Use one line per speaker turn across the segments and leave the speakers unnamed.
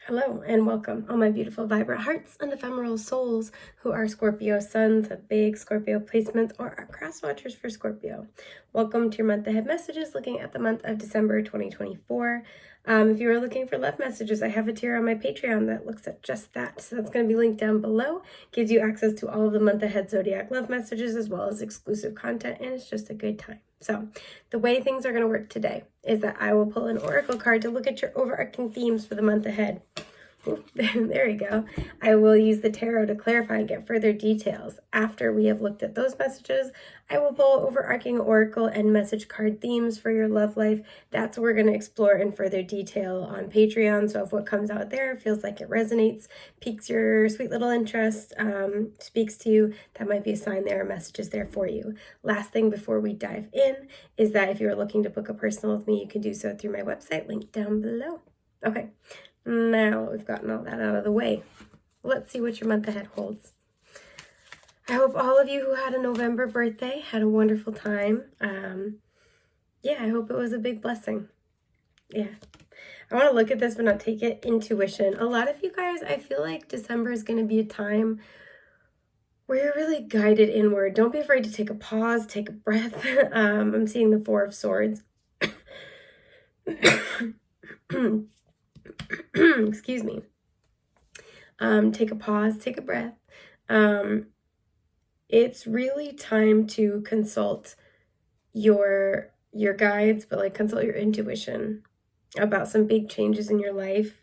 Hello and welcome, all my beautiful, vibrant hearts and ephemeral souls who are Scorpio suns, have big Scorpio placements, or are cross watchers for Scorpio. Welcome to your month ahead messages looking at the month of December 2024. If you are looking for love messages, I have a tier on my Patreon that looks at just that. So that's going to be linked down below. Gives you access to all of the month ahead zodiac love messages as well as exclusive content, and it's just a good time. So the way things are going to work today is that I will pull an oracle card to look at your overarching themes for the month ahead. Ooh, there we go. I will use the tarot to clarify and get further details. After we have looked at those messages, I will pull overarching oracle and message card themes for your love life. That's what we're going to explore in further detail on Patreon. So if what comes out there feels like it resonates, piques your sweet little interest, speaks to you, that might be a sign there are messages there for you. Last thing before we dive in is that if you're looking to book a personal with me, you can do so through my website, linked down below. Okay. Now we've gotten all that out of the way. Let's see what your month ahead holds. I hope all of you who had a November birthday had a wonderful time. Yeah, I hope it was a big blessing. Yeah. I want to look at this but not take it intuition. A lot of you guys, I feel like December is going to be a time where you're really guided inward. Don't be afraid to take a pause, take a breath. I'm seeing the Four of Swords. Excuse me. Take a pause, take a breath. It's really time to consult your guides, but like consult your intuition about some big changes in your life.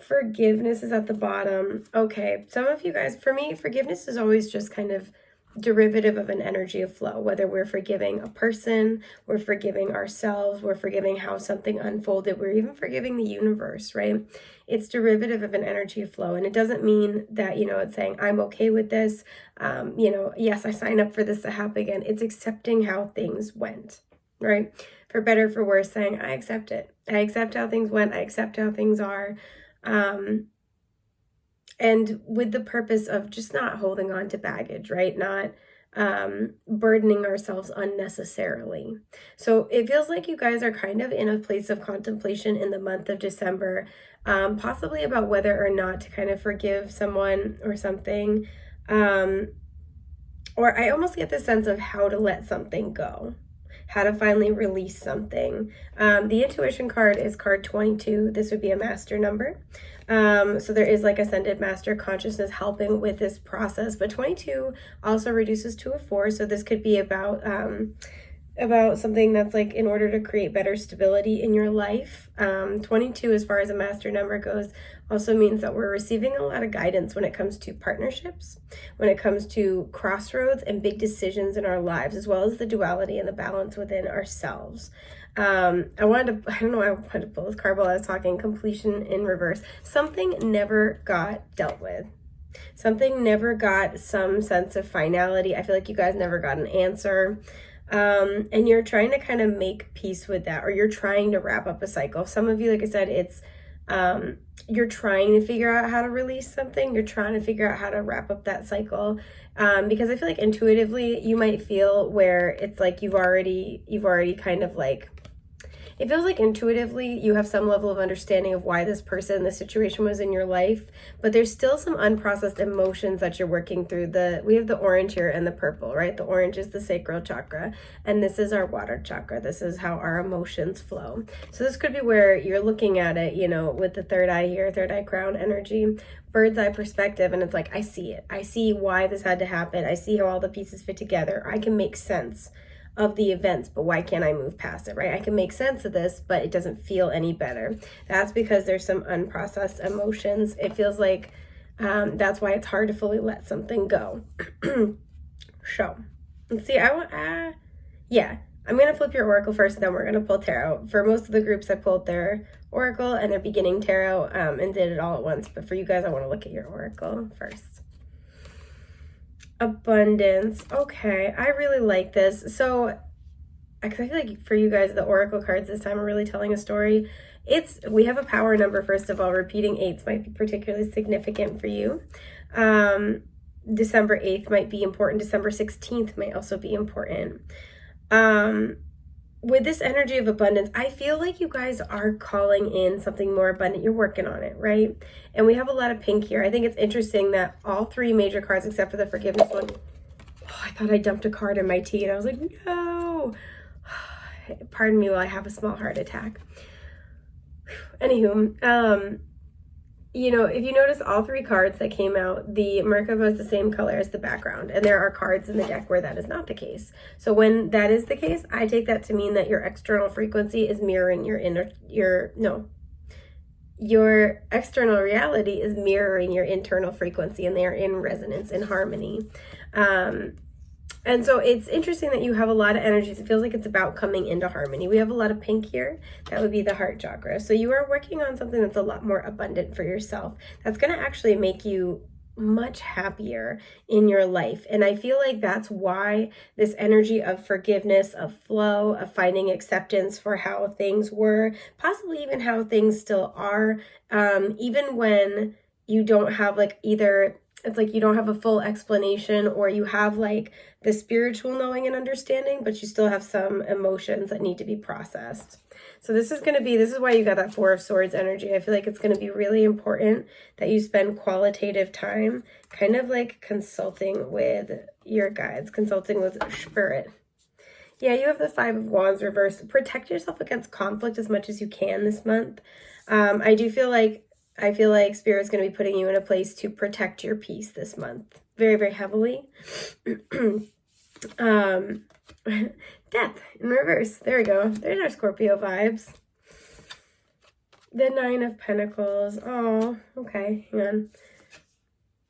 Forgiveness is at the bottom. Okay, some of you guys, for me, forgiveness is always just kind of derivative of an energy of flow, whether we're forgiving a person, we're forgiving ourselves, we're forgiving how something unfolded, we're even forgiving the universe, right? It's derivative of an energy of flow. And it doesn't mean that, it's saying, I'm okay with this. Yes, I sign up for this to happen again. It's accepting how things went, right? For better, for worse, saying, I accept it. I accept how things went. I accept how things are. And with the purpose of just not holding on to baggage, right? Not burdening ourselves unnecessarily. So it feels like you guys are kind of in a place of contemplation in the month of December, possibly about whether or not to kind of forgive someone or something. Or I almost get the sense of how to let something go, how to finally release something. The intuition card is card 22. This would be a master number. So there is like ascended master consciousness helping with this process, but 22 also reduces to a 4. So this could be about something that's like in order to create better stability in your life. 22, as far as a master number goes, also means that we're receiving a lot of guidance when it comes to partnerships, when it comes to crossroads and big decisions in our lives, as well as the duality and the balance within ourselves. I wanted to pull this card while I was talking. Completion in reverse. Something never got dealt with. Something never got some sense of finality. I feel like you guys never got an answer. And you're trying to kind of make peace with that, or you're trying to wrap up a cycle. Some of you, like I said, it's you're trying to figure out how to release something. You're trying to figure out how to wrap up that cycle. Because I feel like intuitively you might feel where it's like you've already kind of like, it feels like intuitively you have some level of understanding of why this person, this situation was in your life, but there's still some unprocessed emotions that you're working through. We have the orange here and the purple, right? The orange is the sacral chakra, and this is our water chakra. This is how our emotions flow. So this could be where you're looking at it, with the third eye here, third eye crown energy, bird's eye perspective, and it's like, I see it. I see why this had to happen. I see how all the pieces fit together. I can make sense of the events, but why can't I move past it, right? I can make sense of this, but it doesn't feel any better. That's because there's some unprocessed emotions. It feels like that's why it's hard to fully let something go. So, let's see, I'm gonna flip your oracle first, and then we're gonna pull tarot. For most of the groups, I pulled their oracle and their beginning tarot and did it all at once, but for you guys, I wanna look at your oracle first. Abundance. Okay, I really like this. So, because I feel like for you guys, the oracle cards this time are really telling a story. We have a power number, first of all. Repeating 8s might be particularly significant for you. December 8th might be important. December 16th might also be important. with this energy of abundance, I feel like you guys are calling in something more abundant. You're working on it, right? And we have a lot of pink here. I think it's interesting that all three major cards, except for the forgiveness one. Oh, I thought I dumped a card in my tea, and I was like, no. Pardon me while I have a small heart attack. Anywho, you know, if you notice all three cards that came out, the Merkaba is the same color as the background. And there are cards in the deck where that is not the case. So when that is the case, I take that to mean that your external frequency is mirroring your external reality is mirroring your internal frequency, and they are in resonance, in harmony. And so it's interesting that you have a lot of energies. It feels like it's about coming into harmony. We have a lot of pink here. That would be the heart chakra. So you are working on something that's a lot more abundant for yourself. That's going to actually make you much happier in your life. And I feel like that's why this energy of forgiveness, of flow, of finding acceptance for how things were, possibly even how things still are, even when you don't have like either, it's like you don't have a full explanation, or you have like the spiritual knowing and understanding, but you still have some emotions that need to be processed. So this is why you got that Four of Swords energy. I feel like it's going to be really important that you spend qualitative time kind of like consulting with your guides, consulting with spirit. Yeah, you have the Five of Wands reversed. Protect yourself against conflict as much as you can this month. I feel like Spirit's going to be putting you in a place to protect your peace this month very, very heavily. Death in reverse. There we go. There's our Scorpio vibes. The Nine of Pentacles. Oh, okay. Hang on.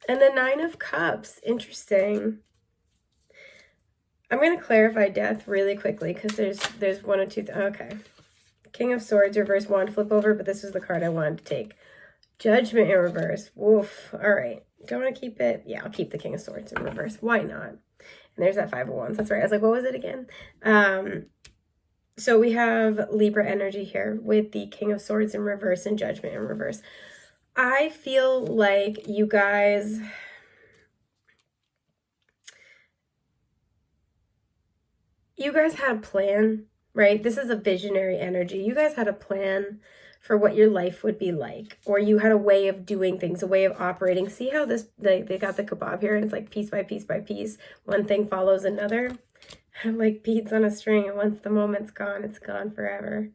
And the Nine of Cups. Interesting. I'm going to clarify death really quickly because there's one or two. Okay. King of Swords, reverse wand, flip over, but this is the card I wanted to take. Judgment in reverse. Woof. All right. Do I want to keep it? Yeah, I'll keep the King of Swords in reverse. Why not? And there's that Five of Wands. That's right. I was like, what was it again? So we have Libra energy here with the King of Swords in reverse and Judgment in reverse. I feel like you guys had a plan, right? This is a visionary energy. You guys had a plan for what your life would be like, or you had a way of doing things, a way of operating. See how this, they got the kebab here, and it's like piece by piece by piece. One thing follows another. Like beads on a string, and once the moment's gone, it's gone forever.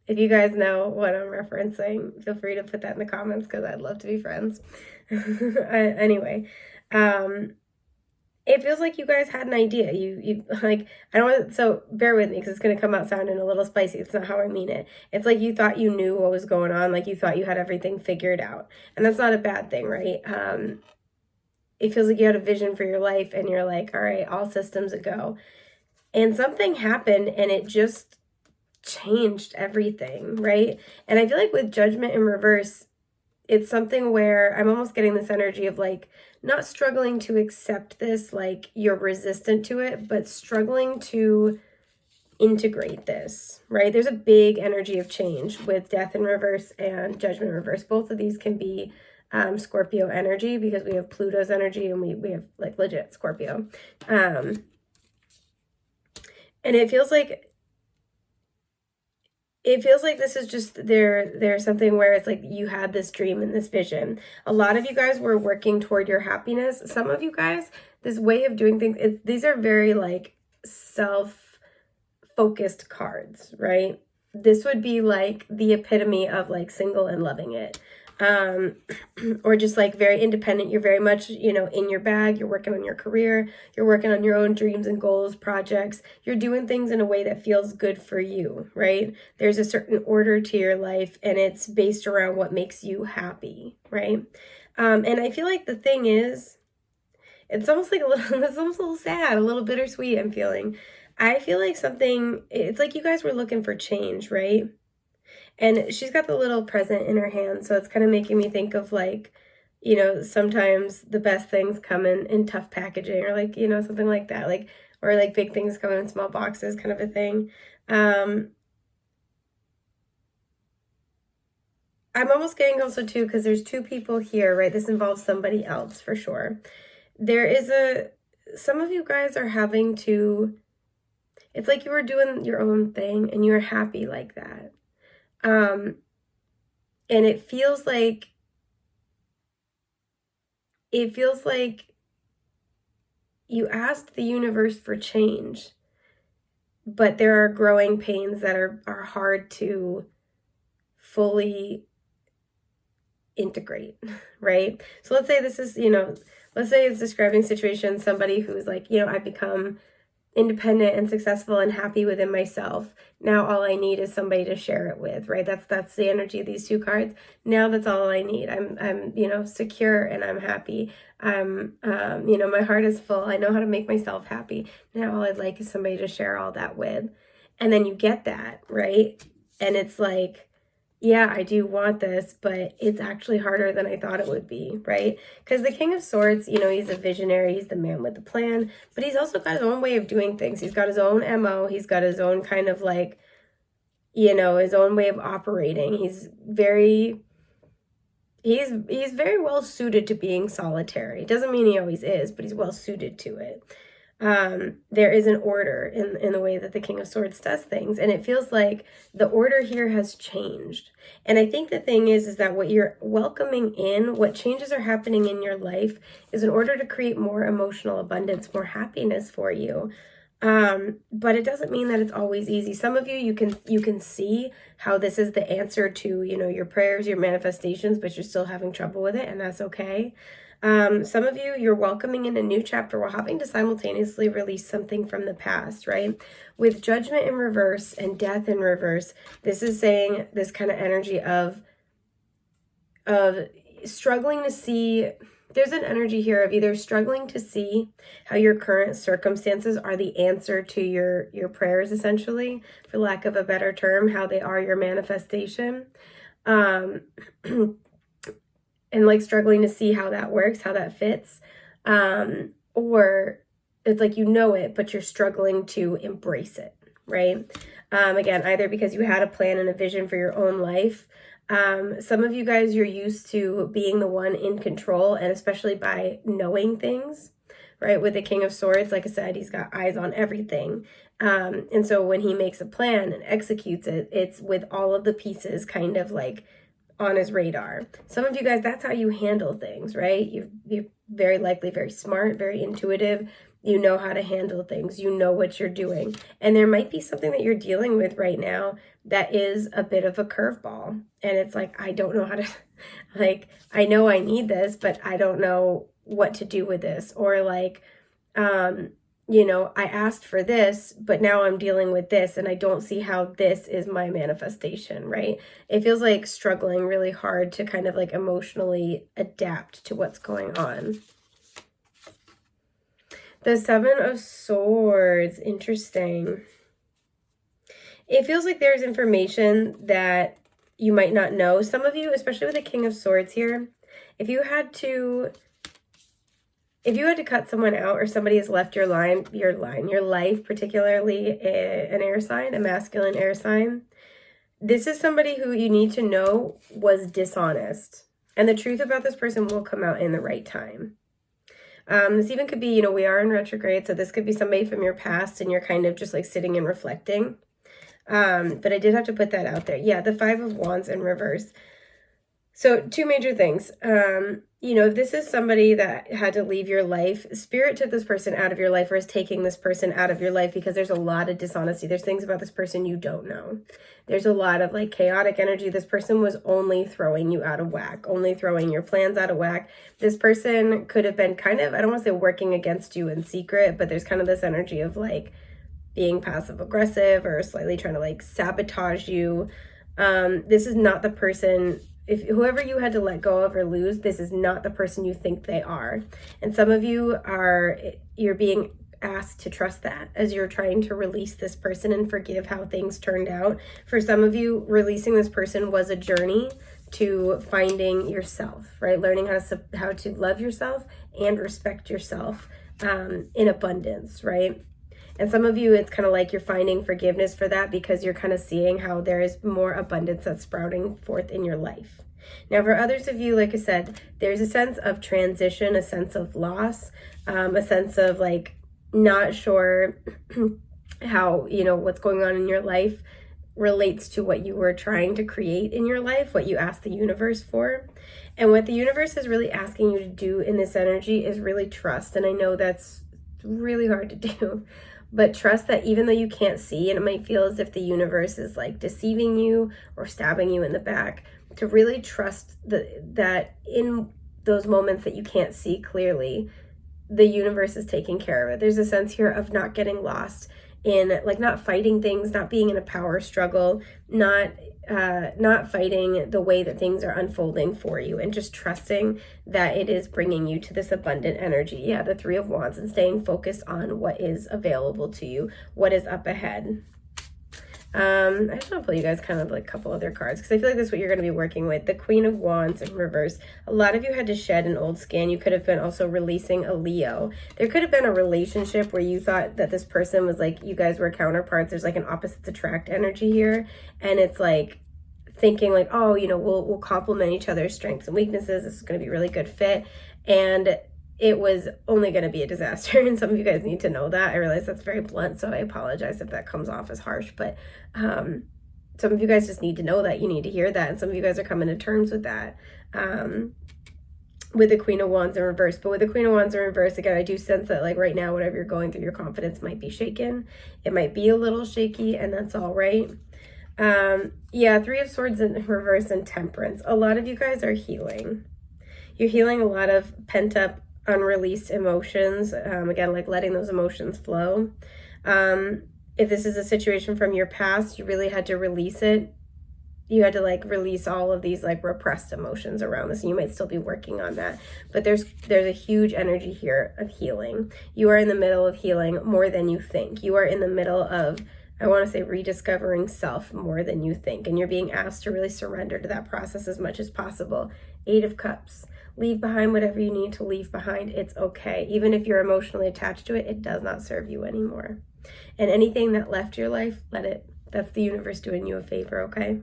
If you guys know what I'm referencing, feel free to put that in the comments because I'd love to be friends. Anyway, it feels like you guys had an idea. You like, I don't want, so bear with me because it's going to come out sounding a little spicy. It's not how I mean it. It's like you thought you knew what was going on. Like you thought you had everything figured out. And that's not a bad thing, right? It feels like you had a vision for your life and you're like, all right, all systems a go. And something happened and it just changed everything, right? And I feel like with Judgment in reverse, it's something where I'm almost getting this energy of like not struggling to accept this, like you're resistant to it, but struggling to integrate this, right? There's a big energy of change with Death in reverse and Judgment in reverse. Both of these can be Scorpio energy because we have Pluto's energy and we have like legit Scorpio. And it feels like this is just there's something where it's like you had this dream and this vision. A lot of you guys were working toward your happiness. Some of you guys, this way of doing things, these are very like self-focused cards, right? This would be like the epitome of like single and loving it. Or just like very independent. You're very much, you know, in your bag. You're working on your career. You're working on your own dreams and goals, projects. You're doing things in a way that feels good for you, right? There's a certain order to your life and it's based around what makes you happy, right? And I feel like the thing is, it's almost like it's almost a little sad, a little bittersweet I'm feeling. I feel like it's like you guys were looking for change, right? And she's got the little present in her hand, so it's kind of making me think of like, you know, sometimes the best things come in tough packaging or like, you know, something like that, like, or like big things come in small boxes kind of a thing. I'm almost getting also too, because there's two people here, right? This involves somebody else for sure. Some of you guys are having to, It's like you were doing your own thing and you're happy like that. And it feels like you asked the universe for change, but there are growing pains that are hard to fully integrate, right? So let's say this is, let's say it's describing situation, somebody who's like, I've become independent and successful and happy within myself. Now all I need is somebody to share it with, right? That's the energy of these two cards. Now that's all I need. I'm secure and I'm happy. My heart is full. I know how to make myself happy. Now all I'd like is somebody to share all that with. And then you get that, right? And it's like, yeah, I do want this, but it's actually harder than I thought it would be, right? Because the King of Swords, he's a visionary, he's the man with the plan, but he's also got his own way of doing things. He's got his own MO, he's got his own kind of like, his own way of operating. He's very well suited to being solitary. Doesn't mean he always is, but he's well suited to it. There is an order in the way that the King of Swords does things. And it feels like the order here has changed. And I think the thing is that what you're welcoming in, what changes are happening in your life is in order to create more emotional abundance, more happiness for you. But it doesn't mean that it's always easy. Some of you can see how this is the answer to, your prayers, your manifestations, but you're still having trouble with it, and that's okay. Some of you, you're welcoming in a new chapter while having to simultaneously release something from the past, right? With Judgment in reverse and Death in reverse, this is saying this kind of energy of struggling to see. There's an energy here of either struggling to see how your current circumstances are the answer to your prayers, essentially, for lack of a better term, how they are your manifestation. And like struggling to see how that works, how that fits. Or it's like it, but you're struggling to embrace it, right? Again, either because you had a plan and a vision for your own life. Some of you guys, you're used to being the one in control, and especially by knowing things, right? With the King of Swords, like I said, he's got eyes on everything. And so when he makes a plan and executes it, it's with all of the pieces kind of like on his radar. Some of you guys, that's how you handle things, right? You're very likely very smart, very intuitive. You know how to handle things. You know what you're doing. And there might be something that you're dealing with right now that is a bit of a curveball. And it's like, I don't know how to, like, I know I need this, but I don't know what to do with this. Or like, I asked for this, but now I'm dealing with this and I don't see how this is my manifestation, right? It feels like struggling really hard to kind of like emotionally adapt to what's going on. The Seven of Swords, interesting. It feels like there's information that you might not know. Some of you, especially with the King of Swords here, if you had to cut someone out, or somebody has left your life, particularly an air sign, a masculine air sign, this is somebody who you need to know was dishonest. And the truth about this person will come out in the right time. This even could be, we are in retrograde, so this could be somebody from your past and you're kind of just like sitting and reflecting. But I did have to put that out there. Yeah, the Five of Wands in reverse. So two major things. If this is somebody that had to leave your life, Spirit took this person out of your life or is taking this person out of your life because there's a lot of dishonesty. There's things about this person you don't know. There's a lot of like chaotic energy. This person was only throwing you out of whack, only throwing your plans out of whack. This person could have been kind of, I don't want to say working against you in secret, but there's kind of this energy of like being passive aggressive or slightly trying to like sabotage you. This is not the person. If whoever you had to let go of or lose, this is not the person you think they are. And some of you you're being asked to trust that as you're trying to release this person and forgive how things turned out. For some of you, releasing this person was a journey to finding yourself, right? Learning how to love yourself and respect yourself in abundance, right? And some of you, it's kind of like you're finding forgiveness for that because you're kind of seeing how there is more abundance that's sprouting forth in your life. Now, for others of you, like I said, there's a sense of transition, a sense of loss, a sense of like not sure how, you know, what's going on in your life relates to what you were trying to create in your life, what you asked the universe for. And what the universe is really asking you to do in this energy is really trust. And I know that's really hard to do, but trust that even though you can't see, and it might feel as if the universe is like deceiving you or stabbing you in the back, to really trust that in those moments that you can't see clearly, the universe is taking care of it. There's a sense here of not getting lost in, like, not fighting things, not being in a power struggle, not fighting the way that things are unfolding for you, and just trusting that it is bringing you to this abundant energy. Yeah, the Three of Wands, and staying focused on what is available to you, what is up ahead. I just want to pull you guys kind of like a couple other cards, because I feel like this is what you're going to be working with. The Queen of Wands in reverse. A lot of you had to shed an old skin. You could have been also releasing a Leo. There could have been a relationship where you thought that this person was like, you guys were counterparts. There's like an opposites attract energy here. And it's like thinking like, oh, you know, we'll complement each other's strengths and weaknesses. This is going to be a really good fit. And it was only going to be a disaster. And some of you guys need to know that. I realize that's very blunt, so I apologize if that comes off as harsh. But some of you guys just need to know that. You need to hear that. And some of you guys are coming to terms with that. With the Queen of Wands in reverse. But with the Queen of Wands in reverse, again, I do sense that like right now, whatever you're going through, your confidence might be shaken. It might be a little shaky, and that's all right. Yeah, Three of Swords in reverse and Temperance. A lot of you guys are healing. You're healing a lot of pent up, unreleased emotions. Again, like letting those emotions flow. If this is a situation from your past, you really had to release it. You had to like release all of these like repressed emotions around this, and you might still be working on that. But there's a huge energy here of healing. You are in the middle of healing more than you think. You are in the middle of, I want to say, rediscovering self more than you think. And you're being asked to really surrender to that process as much as possible. Eight of Cups. Leave behind whatever you need to leave behind. It's okay. Even if you're emotionally attached to it, it does not serve you anymore. And anything that left your life, let it. That's the universe doing you a favor, okay?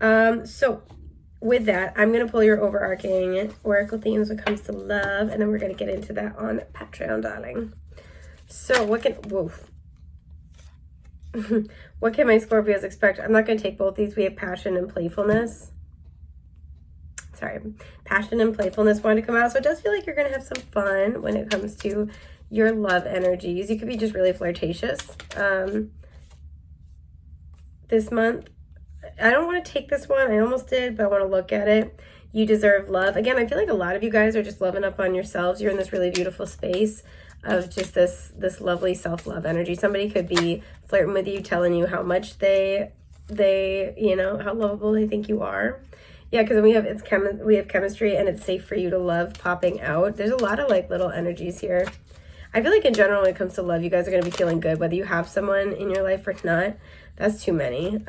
So with that, I'm going to pull your overarching oracle themes when it comes to love, and then we're going to get into that on Patreon, darling. So what can what can my Scorpios expect? I'm not going to take both these. We have passion and playfulness. Sorry, passion and playfulness want to come out. So it does feel like you're going to have some fun when it comes to your love energies. You could be just really flirtatious this month. I don't want to take this one. I almost did, but I want to look at it. You deserve love. Again, I feel like a lot of you guys are just loving up on yourselves. You're in this really beautiful space of just this lovely self-love energy. Somebody could be flirting with you, telling you how much they you know, how lovable they think you are. Yeah, because we have chemistry, and it's safe for you to love popping out. There's a lot of like little energies here. I feel like in general, when it comes to love, you guys are going to be feeling good, whether you have someone in your life or not. That's too many.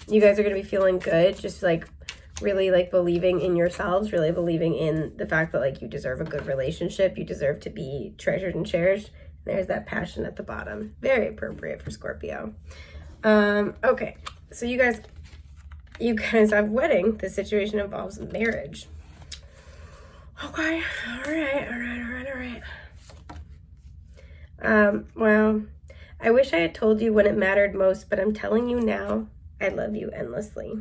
You guys are going to be feeling good, just like really like believing in yourselves, really believing in the fact that like you deserve a good relationship. You deserve to be treasured and cherished. There's that passion at the bottom. Very appropriate for Scorpio. Okay, so you guys have wedding. The situation involves marriage. Okay, all right. Well, I wish I had told you when it mattered most, but I'm telling you now, I love you endlessly.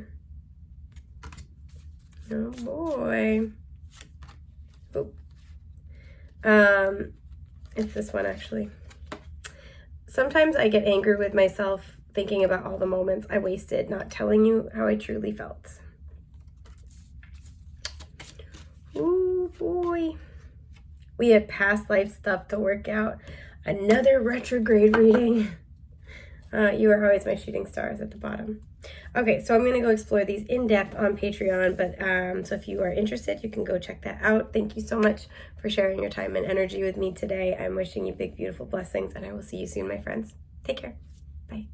Oh boy. Boop. It's this one actually. Sometimes I get angry with myself thinking about all the moments I wasted not telling you how I truly felt. Ooh boy. We had past life stuff to work out. Another retrograde reading. You are always my shooting stars at the bottom. Okay, so I'm going to go explore these in depth on Patreon, but so if you are interested, you can go check that out. Thank you so much for sharing your time and energy with me today. I'm wishing you big, beautiful blessings, and I will see you soon, my friends. Take care. Bye.